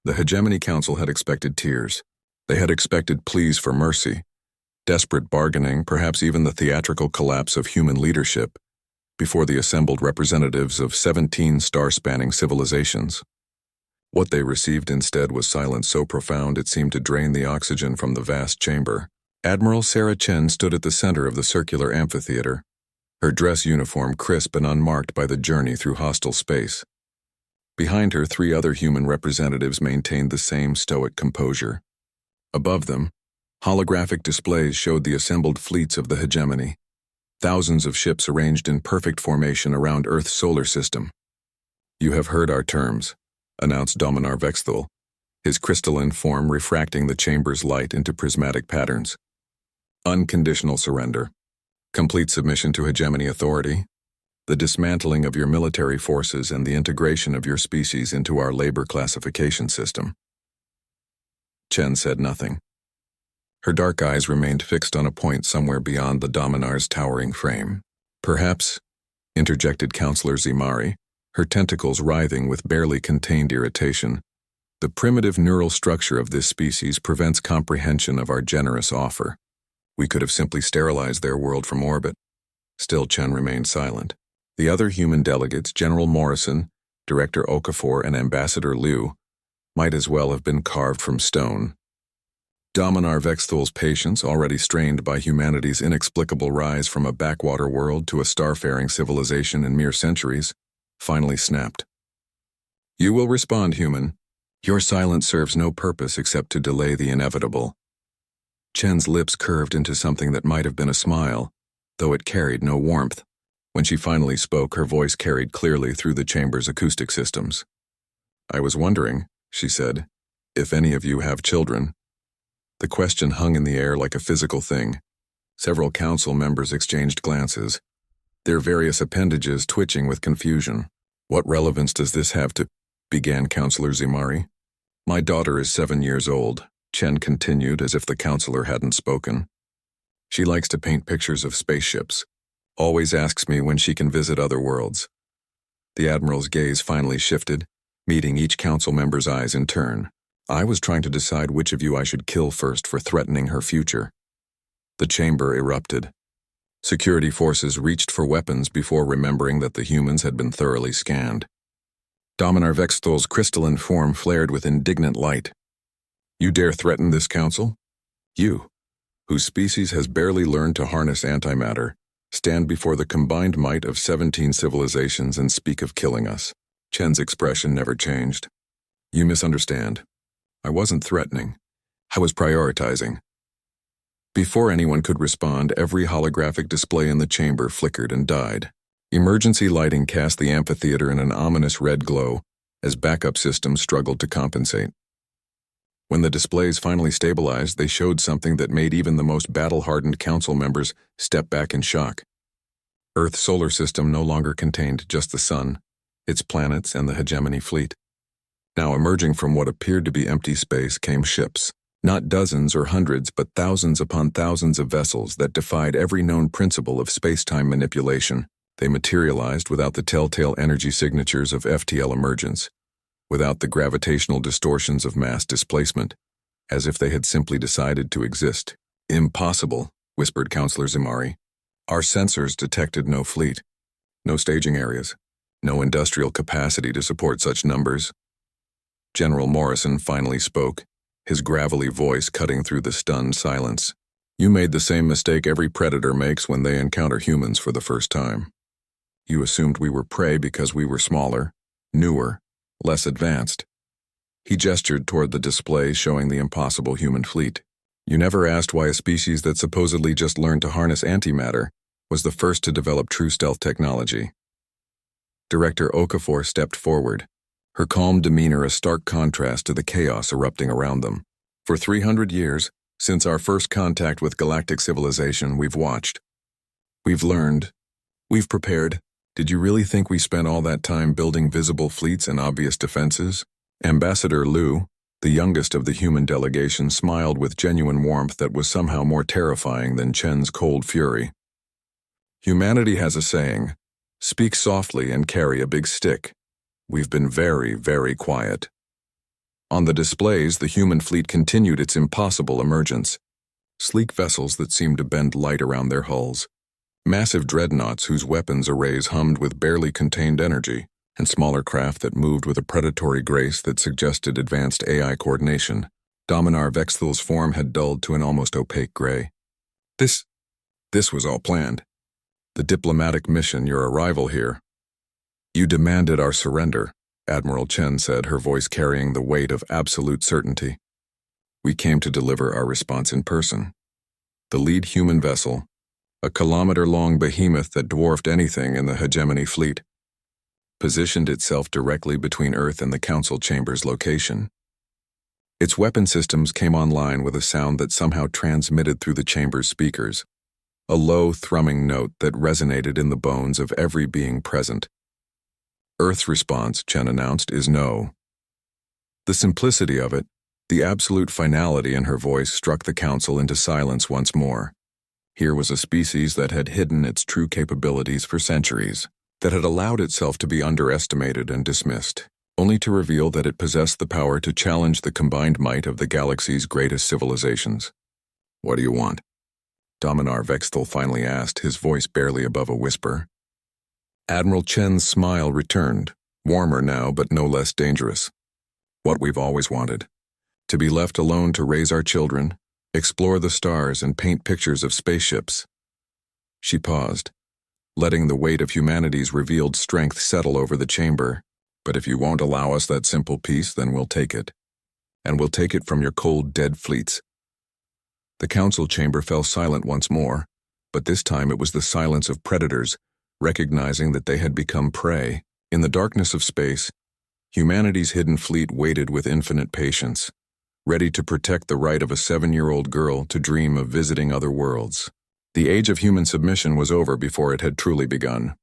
The Hegemony Council had expected tears. They had expected pleas for mercy, desperate bargaining, perhaps even the theatrical collapse of human leadership, before the assembled representatives of 17 star-spanning civilizations. What they received instead was silence so profound it seemed to drain the oxygen from the vast chamber. Admiral Sarah Chen stood at the center of the circular amphitheater, her dress uniform crisp and unmarked by the journey through hostile space. Behind her, 3 other human representatives maintained the same stoic composure. Above them, holographic displays showed the assembled fleets of the hegemony, thousands of ships arranged in perfect formation around Earth's solar system. "You have heard our terms," announced Dominar Vexthul, his crystalline form refracting the chamber's light into prismatic patterns. "Unconditional surrender, complete submission to hegemony authority, the dismantling of your military forces and the integration of your species into our labor classification system." Chen said nothing. Her dark eyes remained fixed on a point somewhere beyond the Dominar's towering frame. "Perhaps," interjected Counselor Zimari, her tentacles writhing with barely contained irritation, "the primitive neural structure of this species prevents comprehension of our generous offer. We could have simply sterilized their world from orbit." Still Chen remained silent. The other human delegates, General Morrison, Director Okafor, and Ambassador Liu, might as well have been carved from stone. Dominar Vexthul's patience, already strained by humanity's inexplicable rise from a backwater world to a starfaring civilization in mere centuries, finally snapped. "You will respond, human. Your silence serves no purpose except to delay the inevitable." Chen's lips curved into something that might have been a smile, though it carried no warmth. When she finally spoke, her voice carried clearly through the chamber's acoustic systems. "I was wondering," she said, "if any of you have children." The question hung in the air like a physical thing. Several council members exchanged glances, their various appendages twitching with confusion. "What relevance does this have to—" began Counselor Zimari. "My daughter is 7 years old," Chen continued as if the counselor hadn't spoken. "She likes to paint pictures of spaceships. Always asks me when she can visit other worlds." The Admiral's gaze finally shifted, meeting each council member's eyes in turn. "I was trying to decide which of you I should kill first for threatening her future." The chamber erupted. Security forces reached for weapons before remembering that the humans had been thoroughly scanned. Dominar Vexthul's crystalline form flared with indignant light. "You dare threaten this council? You, whose species has barely learned to harness antimatter, stand before the combined might of 17 civilizations and speak of killing us." Chen's expression never changed. "You misunderstand. I wasn't threatening. I was prioritizing." Before anyone could respond, every holographic display in the chamber flickered and died. Emergency lighting cast the amphitheater in an ominous red glow as backup systems struggled to compensate. When the displays finally stabilized, they showed something that made even the most battle-hardened council members step back in shock. Earth's solar system no longer contained just the sun, its planets, and the hegemony fleet. Now emerging from what appeared to be empty space came ships. Not dozens or hundreds, but thousands upon thousands of vessels that defied every known principle of space-time manipulation. They materialized without the telltale energy signatures of FTL emergence, without the gravitational distortions of mass displacement, as if they had simply decided to exist. "Impossible," whispered Counselor Zimari. "Our sensors detected no fleet, no staging areas, no industrial capacity to support such numbers." General Morrison finally spoke, his gravelly voice cutting through the stunned silence. "You made the same mistake every predator makes when they encounter humans for the first time. You assumed we were prey because we were smaller, newer, less advanced." He gestured toward the display showing the impossible human fleet. "You never asked why a species that supposedly just learned to harness antimatter was the first to develop true stealth technology." Director Okafor stepped forward, her calm demeanor a stark contrast to the chaos erupting around them. "For 300 years, since our first contact with galactic civilization, we've watched. We've learned. We've prepared. Did you really think we spent all that time building visible fleets and obvious defenses?" Ambassador Liu, the youngest of the human delegation, smiled with genuine warmth that was somehow more terrifying than Chen's cold fury. "Humanity has a saying, speak softly and carry a big stick. We've been very, very quiet." On the displays, the human fleet continued its impossible emergence. Sleek vessels that seemed to bend light around their hulls. Massive dreadnoughts whose weapons arrays hummed with barely contained energy, and smaller craft that moved with a predatory grace that suggested advanced AI coordination. Dominar Vexthal's form had dulled to an almost opaque gray. This was all planned. The diplomatic mission, your arrival here. You demanded our surrender, Admiral Chen said, her voice carrying the weight of absolute certainty. We came to deliver our response in person. The lead human vessel, a kilometer-long behemoth that dwarfed anything in the hegemony fleet, positioned itself directly between Earth and the Council Chamber's location. Its weapon systems came online with a sound that somehow transmitted through the chamber's speakers, a low, thrumming note that resonated in the bones of every being present. Earth's response, Chen announced, is no. The simplicity of it, the absolute finality in her voice struck the Council into silence once more. Here was a species that had hidden its true capabilities for centuries, that had allowed itself to be underestimated and dismissed, only to reveal that it possessed the power to challenge the combined might of the galaxy's greatest civilizations. What do you want? Dominar Vexthal finally asked, his voice barely above a whisper. Admiral Chen's smile returned, warmer now but no less dangerous. What we've always wanted. To be left alone to raise our children, explore the stars and paint pictures of spaceships. She paused, letting the weight of humanity's revealed strength settle over the chamber. But if you won't allow us that simple peace, then we'll take it. And we'll take it from your cold, dead fleets. The council chamber fell silent once more, but this time it was the silence of predators, recognizing that they had become prey. In the darkness of space, humanity's hidden fleet waited with infinite patience, ready to protect the right of a 7-year-old girl to dream of visiting other worlds. The age of human submission was over before it had truly begun.